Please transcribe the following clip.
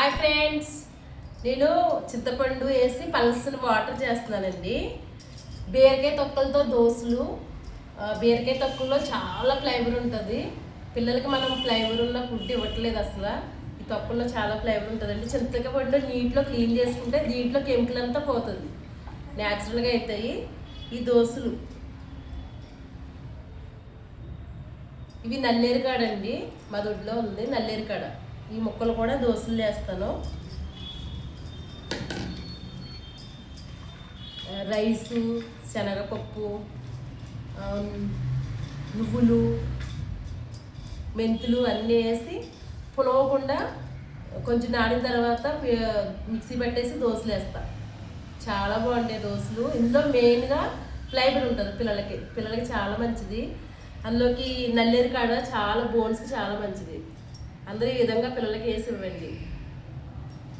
Hi friends, నేను చింతపండు వేసి పల్సని వాటర్ చేస్తున్నానండి. బీరకాయ తొక్కలతో దోశలు. బీరకాయ తొక్కల్లో చాలా ఫ్లేవర్ ఉంటుంది. పిల్లలకి మనం ఫ్లేవర్ ఉన్న ఫుడ్ ఇవ్వట్లేదు అసలు. ఈ తొక్కల్లో చాలా ఫ్లేవర్ ఉంటుందండి. చింతపండు నీటిలో క్లీన్ చేసుకుంటే దీంట్లో కెమికల్ అంతా పోతుంది, న్యాచురల్గా అవుతాయి ఈ దోశలు. ఇవి నల్లేరుకాడ అండి, మా దొడ్లో ఉంది నల్లేరుకాడ. ఈ ముక్కలు కూడా దోశలు వేస్తాను. రైసు, శనగపప్పు, నువ్వులు, మెంతులు అన్నీ వేసి పులవకుండా కొంచెం నానిన తర్వాత మిక్సీ పట్టేసి దోశలు వేస్తాను. చాలా బాగుంటాయి దోశలు. ఇందులో మెయిన్గా ఫ్లేవర్ ఉంటుంది. పిల్లలకి చాలా మంచిది. అందులోకి నల్లేరుకాడ చాలా బోన్స్కి చాలా మంచిది. అందరూ ఈ విధంగా పిల్లలకి వేసి ఇవ్వండి.